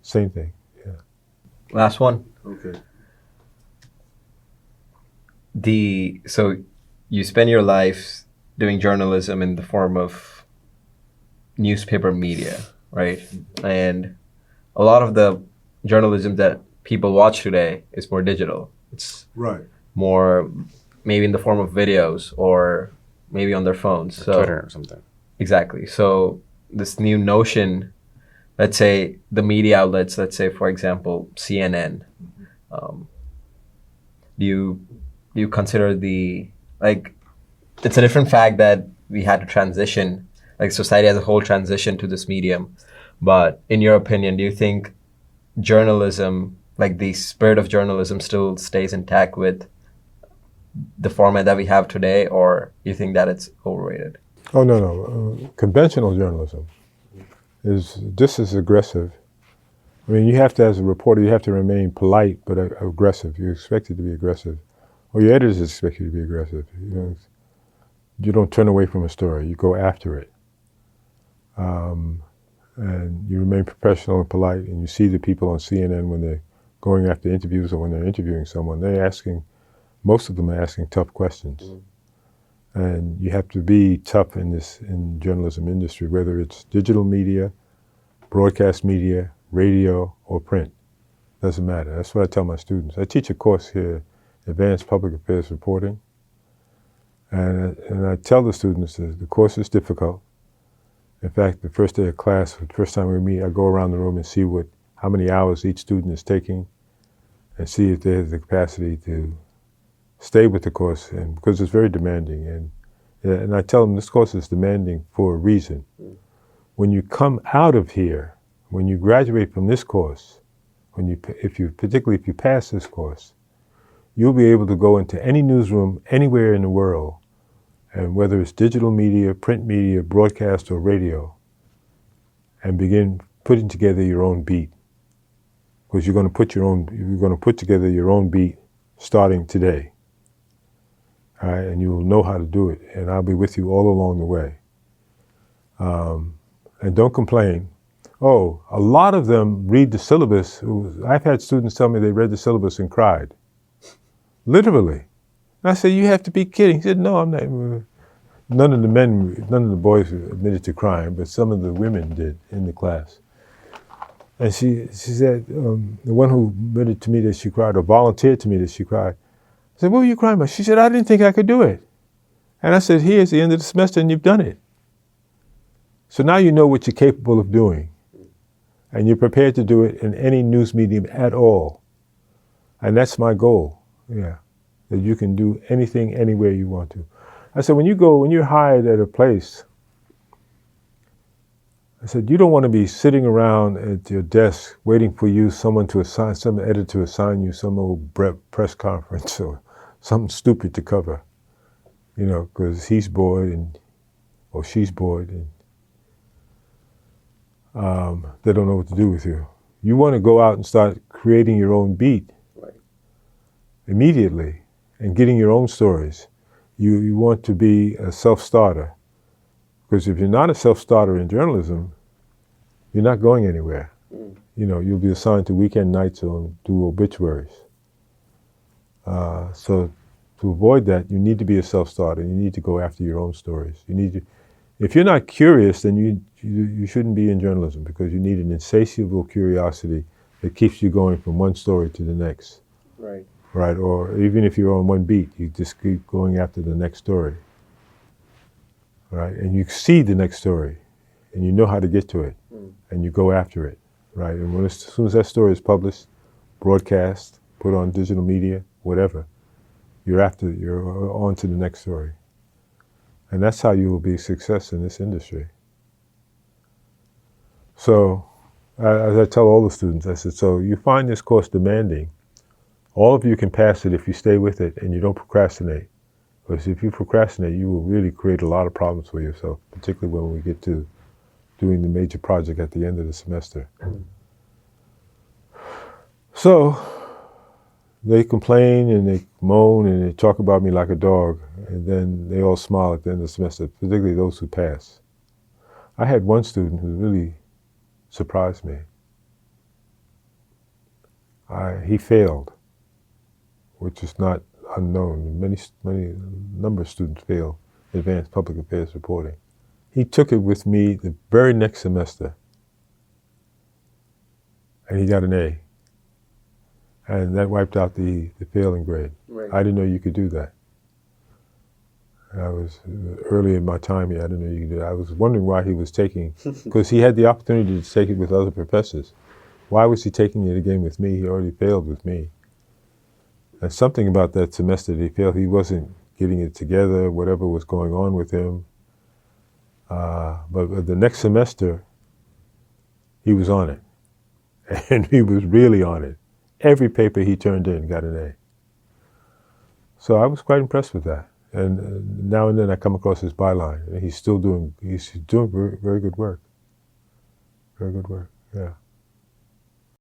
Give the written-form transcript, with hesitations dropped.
Same thing. Yeah. Last one. Okay. So you spend your life doing journalism in the form of newspaper media, right? And a lot of the journalism that people watch today is more digital. It's Right. more maybe in the form of videos or maybe on their phones. So Twitter or something. exactly. So this new notion, let's say the media outlets, let's say for example CNN, um, do you consider like it's a different fact that we had to transition, like society as a whole transition to this medium, but in your opinion, do you think journalism, like the spirit of journalism, still stays intact with the format that we have today, or you think that it's overrated? Oh, no. Conventional journalism is just as aggressive. I mean, you have to, as a reporter, you have to remain polite but aggressive. You're expected to be aggressive. Or your editors expect you to be aggressive. You don't turn away from a story. You go after it. And you remain professional and polite, and you see the people on CNN when they're going after interviews or when they're interviewing someone, most of them are asking tough questions. And you have to be tough in journalism industry, whether it's digital media, broadcast media, radio, or print. Doesn't matter. That's what I tell my students. I teach a course here, Advanced Public Affairs Reporting. And I tell the students that the course is difficult. In fact, the first day of class, the first time we meet, I go around the room and see how many hours each student is taking and see if they have the capacity to stay with the course, and because it's very demanding. And I tell them this course is demanding for a reason. When you come out of here, when you graduate from this course, particularly if you pass this course, you'll be able to go into any newsroom anywhere in the world, and whether it's digital media, print media, broadcast, or radio, and begin putting together your own beat. Because you're going to put together your own beat starting today. All right, and you will know how to do it, and I'll be with you all along the way. And don't complain. Oh, a lot of them read the syllabus. I've had students tell me they read the syllabus and cried. Literally. And I said, you have to be kidding. He said, no, I'm not. None of the boys admitted to crying, but some of the women did in the class. And she said, the one who admitted to me that she cried, or volunteered to me that she cried, I said, what were you crying about? She said, I didn't think I could do it. And I said, here's the end of the semester and you've done it. So now you know what you're capable of doing. And you're prepared to do it in any news medium at all. And that's my goal, yeah. That you can do anything, anywhere you want to. I said, when you're hired at a place, I said, you don't want to be sitting around at your desk waiting for some editor to assign you some old press conference or something stupid to cover, because he's bored or she's bored and they don't know what to do with you. You want to go out and start creating your own beat immediately and getting your own stories. You want to be a self-starter, because if you're not a self-starter in journalism, you're not going anywhere. You'll be assigned to weekend nights or do obituaries. So to avoid that, you need to be a self-starter. You need to go after your own stories. If you're not curious, then you shouldn't be in journalism, because you need an insatiable curiosity that keeps you going from one story to the next. Right. Right, or even if you're on one beat, you just keep going after the next story. Right, and you see the next story, and you know how to get to it, and you go after it. Right, and as soon as that story is published, broadcast, put on digital media, whatever, you're on to the next story. And that's how you will be a success in this industry. So, as I tell all the students, I said, so you find this course demanding. All of you can pass it if you stay with it and you don't procrastinate. Because if you procrastinate, you will really create a lot of problems for yourself, particularly when we get to doing the major project at the end of the semester. So, they complain and they moan and they talk about me like a dog, and then they all smile at the end of the semester, particularly those who pass. I had one student who really surprised me. he failed, which is not unknown. Many number of students fail advanced public affairs reporting. He took it with me the very next semester, and he got an A. And that wiped out the failing grade. Right. I didn't know you could do that. I was early in my time here, I didn't know you could do that. I was wondering why he was taking, because he had the opportunity to take it with other professors. Why was he taking it again with me? He already failed with me. And something about that semester that he failed, he wasn't getting it together, whatever was going on with him. But the next semester, he was on it. And he was really on it. Every paper he turned in got an A. So I was quite impressed with that. And now and then I come across his byline. And he's doing very, very good work. Very good work, yeah.